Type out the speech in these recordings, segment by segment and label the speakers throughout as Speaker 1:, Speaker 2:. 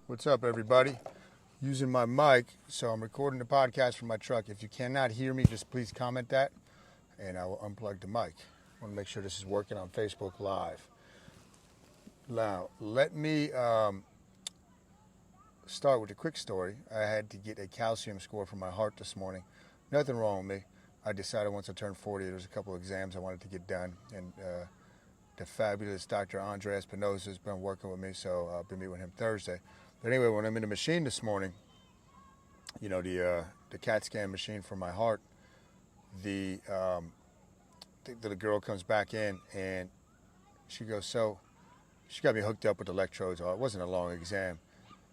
Speaker 1: What's up, everybody? Using my mic, so I'm recording the podcast from my truck. If you cannot hear me, just please comment that, and I will unplug the mic. I want to make sure this is working on Facebook Live. Now, let me start with a quick story. I had to get a calcium score for my heart this morning. Nothing wrong with me. I decided once I turned 40, there was a couple of exams I wanted to get done, and the fabulous Dr. Andre Espinosa has been working with me, so I'll be meeting with him Thursday. But anyway, when I'm in the machine this morning, you know, the CAT scan machine for my heart, the girl comes back in and she goes, so she got me hooked up with electrodes. It wasn't a long exam.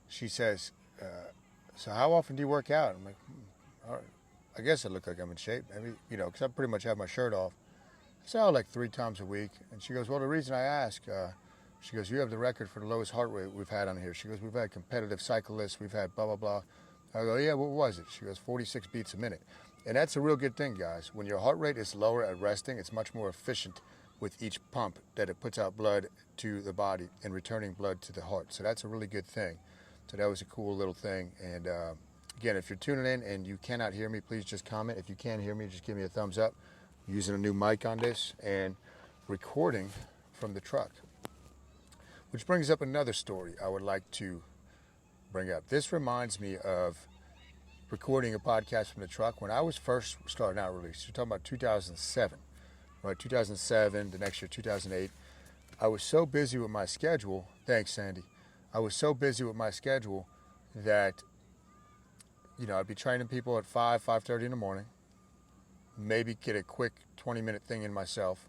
Speaker 1: She says, so how often do you work out? I'm like, all right. I guess I look like I'm in shape. Maybe, you know, because I pretty much have my shirt off. I say, like 3 times a week. And she goes, well, the reason I ask, she goes, you have the record for the lowest heart rate we've had on here. She goes, we've had competitive cyclists, we've had blah, blah, blah. I go, yeah, what was it? She goes, 46 beats a minute. And that's a real good thing, guys. When your heart rate is lower at resting, it's much more efficient with each pump that it puts out blood to the body and returning blood to the heart. So that's a really good thing. So that was a cool little thing. And again, if you're tuning in and you cannot hear me, please just comment. If you can hear me, just give me a thumbs up. I'm using a new mic on this and recording from the truck. Which brings up another story I would like to bring up. This reminds me of recording a podcast from the truck when I was first starting out release. You're talking about 2007, right? 2007, the next year, 2008. I was so busy with my schedule. Thanks, Sandy. I was so busy with my schedule that, you know, I'd be training people at 5:30 in the morning, maybe get a quick 20-minute thing in myself.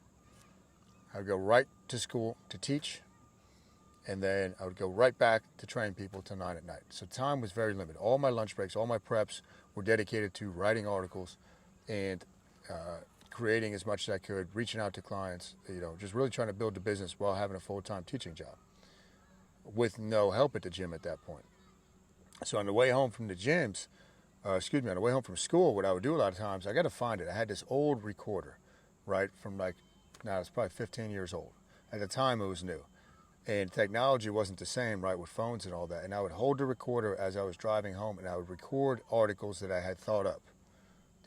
Speaker 1: I'd go right to school to teach, and then I would go right back to train people till 9 at night. So time was very limited. All my lunch breaks, all my preps were dedicated to writing articles and creating as much as I could, reaching out to clients, you know, just really trying to build the business while having a full-time teaching job with no help at the gym at that point. So on the way home from the gyms, on the way home from school, what I would do a lot of times, I got to find it. I had this old recorder, right, from now it's probably 15 years old. At the time, it was new. And technology wasn't the same, right, with phones and all that. And I would hold the recorder as I was driving home, and I would record articles that I had thought up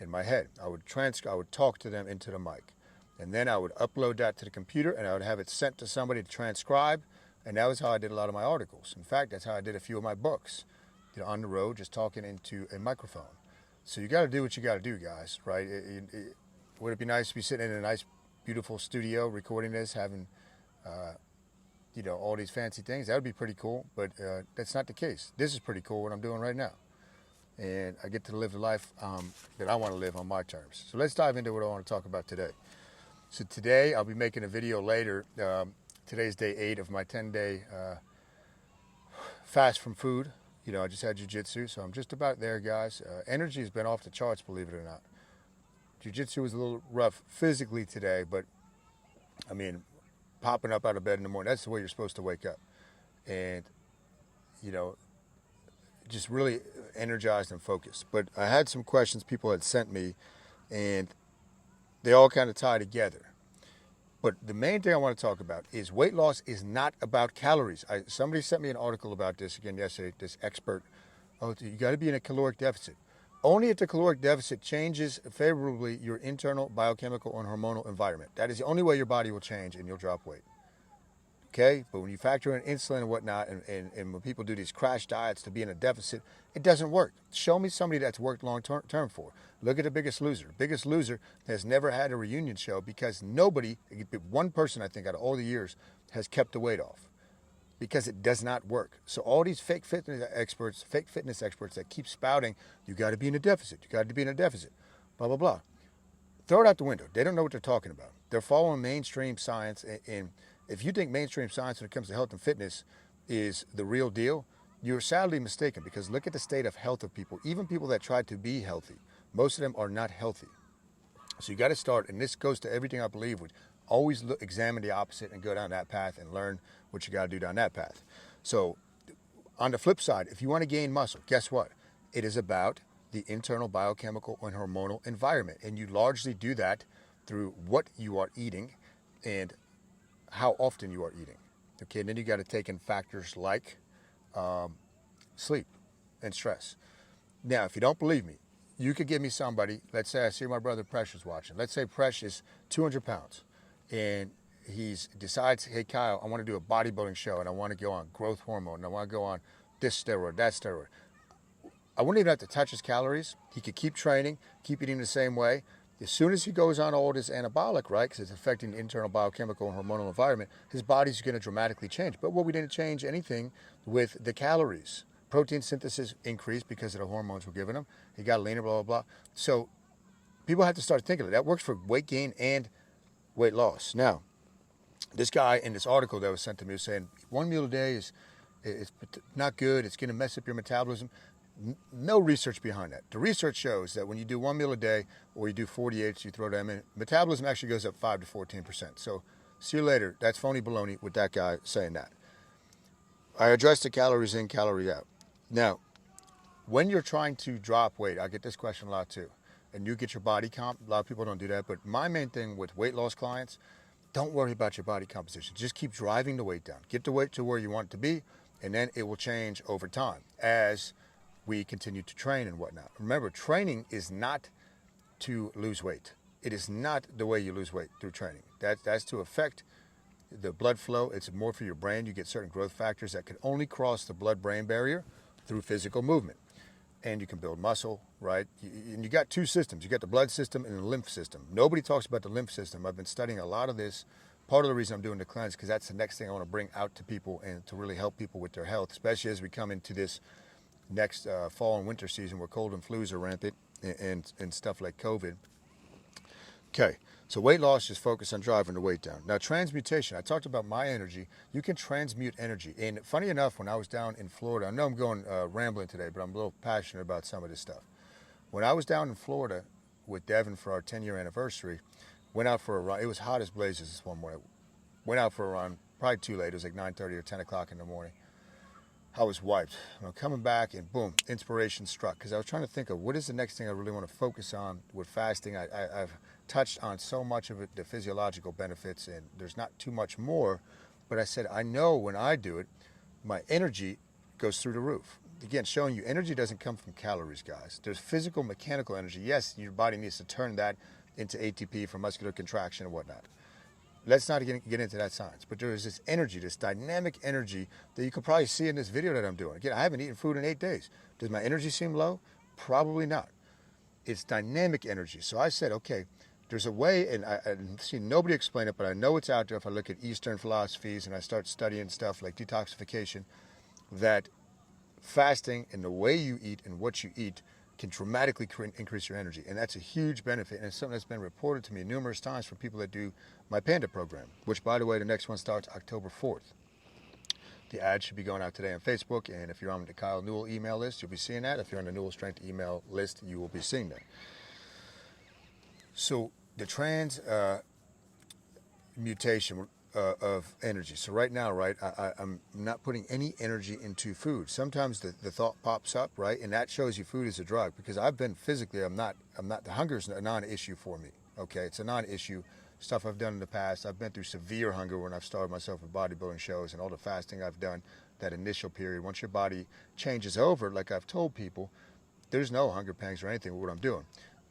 Speaker 1: in my head. I would talk to them into the mic. And then I would upload that to the computer, and I would have it sent to somebody to transcribe. And that was how I did a lot of my articles. In fact, that's how I did a few of my books, you know, on the road, just talking into a microphone. So you got to do what you got to do, guys, right? Would it be nice to be sitting in a nice, beautiful studio recording this, having you know, all these fancy things? That would be pretty cool, but that's not the case. This is pretty cool what I'm doing right now. And I get to live the life that I want to live on my terms. So let's dive into what I want to talk about today. So today I'll be making a video later. Today's day 8 of my 10-day fast from food. You know, I just had jiu-jitsu, so I'm just about there, guys. Energy has been off the charts, believe it or not. Jiu-jitsu was a little rough physically today, but I mean, popping up out of bed in the morning, that's the way you're supposed to wake up. And, you know, just really energized and focused. But I had some questions people had sent me, and they all kind of tie together. But the main thing I want to talk about is weight loss is not about calories. Somebody sent me an article about this again yesterday, this expert. Oh, you got to be in a caloric deficit. Only if the caloric deficit changes favorably your internal biochemical and hormonal environment. That is the only way your body will change and you'll drop weight. Okay? But when you factor in insulin and whatnot, and when people do these crash diets to be in a deficit, it doesn't work. Show me somebody that's worked long term for. Look at The Biggest Loser. Biggest Loser has never had a reunion show because nobody, one person I think out of all the years, has kept the weight off. Because it does not work. So all these fake fitness experts that keep spouting, you got to be in a deficit, you got to be in a deficit, blah, blah, blah. Throw it out the window. They don't know what they're talking about. They're following mainstream science. And if you think mainstream science when it comes to health and fitness is the real deal, you're sadly mistaken, because look at the state of health of people. Even people that try to be healthy, most of them are not healthy. So you got to start, and this goes to everything I believe with, always examine the opposite and go down that path and learn what you got to do down that path. So on the flip side, if you want to gain muscle, guess what? It is about the internal biochemical and hormonal environment. And you largely do that through what you are eating and how often you are eating. Okay, and then you got to take in factors like sleep and stress. Now, if you don't believe me, you could give me somebody, let's say I see my brother Precious watching. Let's say Precious is 200 pounds and he decides, hey, Kyle, I want to do a bodybuilding show and I want to go on growth hormone and I want to go on this steroid, that steroid. I wouldn't even have to touch his calories. He could keep training, keep eating the same way. As soon as he goes on all this anabolic, right, because it's affecting the internal biochemical and hormonal environment, his body's going to dramatically change. But we didn't change anything with the calories. Protein synthesis increased because of the hormones we're giving him. He got leaner, blah, blah, blah. So people have to start thinking of it. That works for weight gain and weight loss. Now, this guy in this article that was sent to me was saying 1 meal a day is not good. It's going to mess up your metabolism. No research behind that. The research shows that when you do 1 meal a day or you do 48, you throw them in, metabolism actually goes up 5 to 14%. So see you later. That's phony baloney with that guy saying that. I addressed the calories in, calorie out. Now, when you're trying to drop weight, I get this question a lot too, and you get your body comp. A lot of people don't do that, but my main thing with weight loss clients, don't worry about your body composition. Just keep driving the weight down. Get the weight to where you want it to be, and then it will change over time as we continue to train and whatnot. Remember, training is not to lose weight. It is not the way you lose weight through training. That's to affect the blood flow. It's more for your brain. You get certain growth factors that can only cross the blood-brain barrier through physical movement. And you can build muscle, right? And you got two systems. You got the blood system and the lymph system. Nobody talks about the lymph system. I've been studying a lot of this. Part of the reason I'm doing the cleanse, because that's the next thing I want to bring out to people and to really help people with their health, especially as we come into this next fall and winter season where cold and flus are rampant and stuff like COVID. Okay, so weight loss, just focus on driving the weight down. Now, transmutation, I talked about my energy. You can transmute energy. And funny enough, when I was down in Florida, I know I'm going rambling today, but I'm a little passionate about some of this stuff. When I was down in Florida with Devin for our 10-year anniversary, went out for a run. It was hot as blazes this one morning. Went out for a run, probably too late. It was like 9:30 or 10 o'clock in the morning. I was wiped. I'm coming back and boom, inspiration struck. Because I was trying to think of what is the next thing I really want to focus on with fasting. I've touched on so much of it, the physiological benefits, and there's not too much more. But I said, I know when I do it, my energy goes through the roof. Again, showing you energy doesn't come from calories, guys. There's physical, mechanical energy. Yes, your body needs to turn that into ATP for muscular contraction and whatnot. Let's not get into that science, but there is this energy, this dynamic energy that you can probably see in this video that I'm doing. Again, I haven't eaten food in 8 days. Does my energy seem low? Probably not. It's dynamic energy. So I said, okay, there's a way, and I see nobody explain it, but I know it's out there if I look at Eastern philosophies and I start studying stuff like detoxification, that fasting and the way you eat and what you eat can dramatically increase your energy. And that's a huge benefit. And it's something that's been reported to me numerous times from people that do my Panda program, which, by the way, the next one starts October 4th. The ad should be going out today on Facebook. And if you're on the Kyle Newell email list, you'll be seeing that. If you're on the Newell Strength email list, you will be seeing that. So the transmutation of energy. So right now, right, I'm not putting any energy into food. Sometimes the thought pops up, right, and that shows you food is a drug, because I've been physically, I'm not, the hunger is a non-issue for me, okay? It's a non-issue. Stuff I've done in the past. I've been through severe hunger when I've started myself with bodybuilding shows, and all the fasting I've done, that initial period. Once your body changes over, like I've told people, there's no hunger pangs or anything with what I'm doing.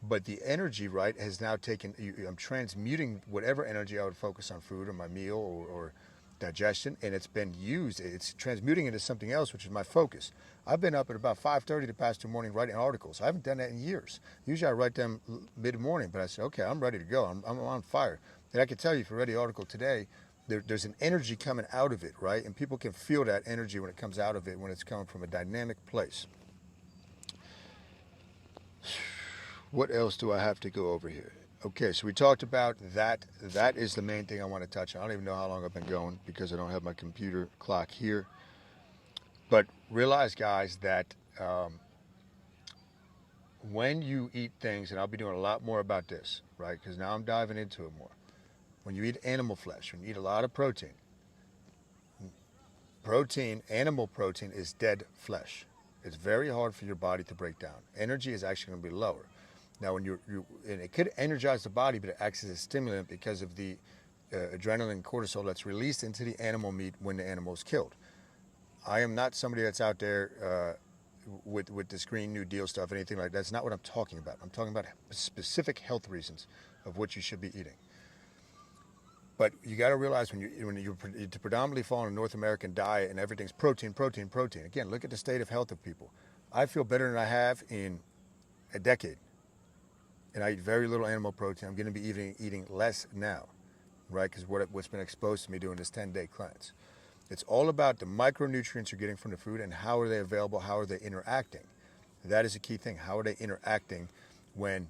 Speaker 1: But the energy, right, has now taken, I'm transmuting whatever energy I would focus on food or my meal or digestion, and it's been used. It's transmuting into something else, which is my focus. I've been up at about 5:30 the past 2 mornings writing articles. I haven't done that in years. Usually I write them mid-morning, but I said, okay, I'm ready to go. I'm on fire. And I can tell you, if you read the article today, there's an energy coming out of it, right? And people can feel that energy when it comes out of it, when it's coming from a dynamic place. What else do I have to go over here? Okay, so we talked about that. That is the main thing I want to touch on. I don't even know how long I've been going because I don't have my computer clock here. But realize, guys, that when you eat things, and I'll be doing a lot more about this, right? Because now I'm diving into it more. When you eat animal flesh, when you eat a lot of protein, animal protein is dead flesh. It's very hard for your body to break down. Energy is actually going to be lower. Now, when and it could energize the body, but it acts as a stimulant because of the adrenaline and cortisol that's released into the animal meat when the animal is killed. I am not somebody that's out there with this Green New Deal stuff, anything like that. That's not what I'm talking about. I'm talking about specific health reasons of what you should be eating. But you got to realize when you predominantly fall on a North American diet and everything's protein, protein, protein. Again, look at the state of health of people. I feel better than I have in a decade, and I eat very little animal protein. I'm going to be eating less now, right? Because what's been exposed to me doing this 10-day cleanse. It's all about the micronutrients you're getting from the food and how are they available, how are they interacting. That is a key thing. How are they interacting when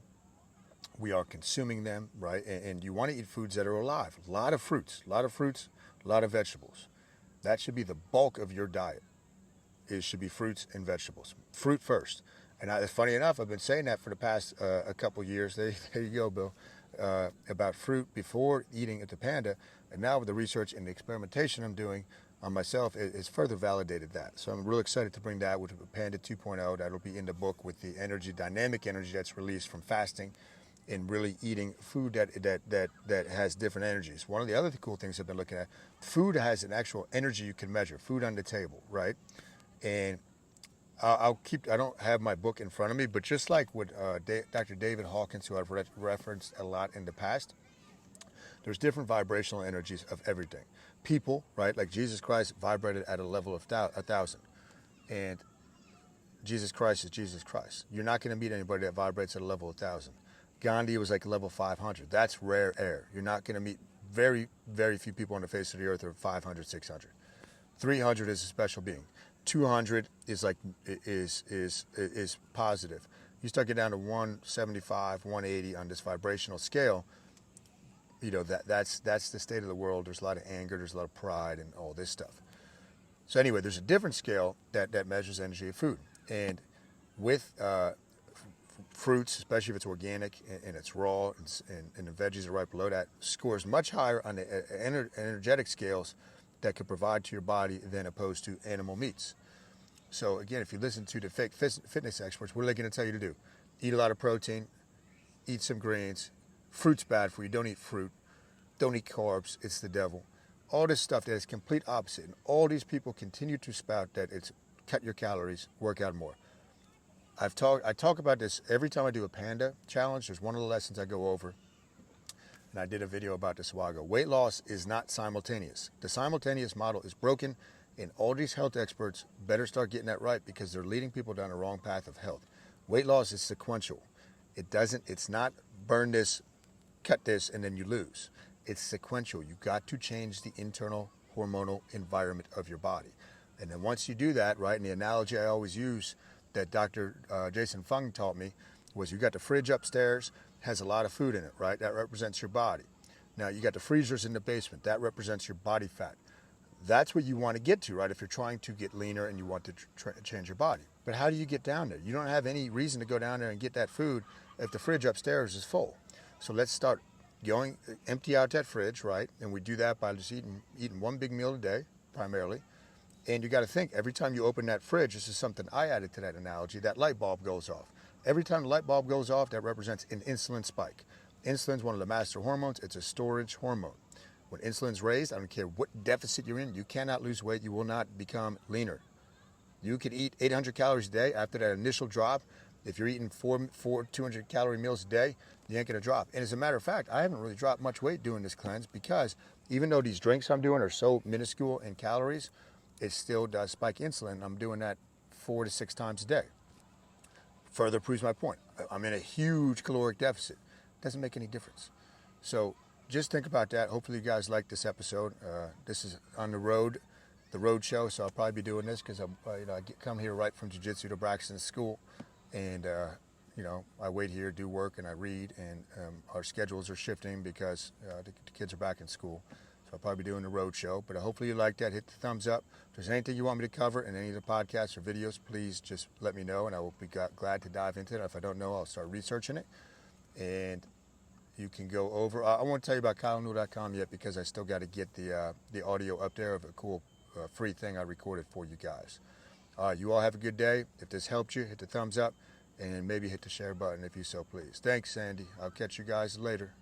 Speaker 1: we are consuming them, right? And you want to eat foods that are alive. A lot of fruits, a lot of vegetables. That should be the bulk of your diet. It should be fruits and vegetables. Fruit first. And funny enough, I've been saying that for the past a couple years. There you go, Bill. About fruit before eating at the Panda. And now with the research and the experimentation I'm doing on myself, it's further validated that. So I'm really excited to bring that with Panda 2.0. That'll be in the book with the energy, dynamic energy that's released from fasting and really eating food that has different energies. One of the other cool things I've been looking at, food has an actual energy you can measure, food on the table, right? And I don't have my book in front of me, but just like with Dr. David Hawkins, who I've referenced a lot in the past, there's different vibrational energies of everything. People, right, like Jesus Christ vibrated at a level of 1,000. And Jesus Christ is Jesus Christ. You're not going to meet anybody that vibrates at a level of 1,000. Gandhi was like level 500. That's rare air. You're not going to meet very, very few people on the face of the earth who are 500, 600. 300 is a special being. 200 is like is positive. You start getting down to 175, 180 on this vibrational scale. You know that's the state of the world. There's a lot of anger. There's a lot of pride and all this stuff. So anyway, there's a different scale that measures energy of food, and with fruits, especially if it's organic and it's raw, and the veggies are right below that, scores much higher on the energetic scales that could provide to your body than opposed to animal meats. So again, if you listen to the fake fitness experts, what are they going to tell you to do? Eat a lot of protein, eat some grains, fruit's bad for you, don't eat fruit, don't eat carbs, it's the devil. All this stuff that is complete opposite. And all these people continue to spout that it's cut your calories, work out more. I talk about this every time I do a Panda challenge. There's one of the lessons I go over, and I did a video about this a while ago. Weight loss is not simultaneous. The simultaneous model is broken, and all these health experts better start getting that right because they're leading people down the wrong path of health. Weight loss is sequential. It's not burn this, cut this, and then you lose. It's sequential. You got to change the internal hormonal environment of your body. And then once you do that, right, and the analogy I always use that Dr. Jason Fung taught me was you got the fridge upstairs, has a lot of food in it, right? That represents your body. Now you got the freezers in the basement. That represents your body fat. That's what you want to get to, right? If you're trying to get leaner and you want to change your body. But how do you get down there? You don't have any reason to go down there and get that food if the fridge upstairs is full. So let's start empty out that fridge, right? And we do that by just eating one big meal a day, primarily. And you got to think, every time you open that fridge, this is something I added to that analogy, that light bulb goes off. Every time the light bulb goes off, that represents an insulin spike. Insulin is one of the master hormones. It's a storage hormone. When insulin's raised, I don't care what deficit you're in, you cannot lose weight. You will not become leaner. You could eat 800 calories a day after that initial drop. If you're eating four 200-calorie meals a day, you ain't going to drop. And as a matter of fact, I haven't really dropped much weight doing this cleanse because even though these drinks I'm doing are so minuscule in calories, it still does spike insulin. I'm doing that 4 to 6 times a day. Further proves my point. I'm in a huge caloric deficit. Doesn't make any difference. So just think about that. Hopefully you guys like this episode. This is on the road show, so I'll probably be doing this because I come here right from jiu-jitsu to Braxton's school, and I wait here, do work, and I read, and our schedules are shifting because the kids are back in school. So I'll probably be doing the road show, but hopefully you like that. Hit the thumbs up. If there's anything you want me to cover in any of the podcasts or videos, please just let me know, and I will be glad to dive into it. If I don't know, I'll start researching it. And you can go over. I won't tell you about KyleNewell.com yet because I still got to get the audio up there of a cool free thing I recorded for you guys. You all have a good day. If this helped you, hit the thumbs up, and maybe hit the share button if you so please. Thanks, Sandy. I'll catch you guys later.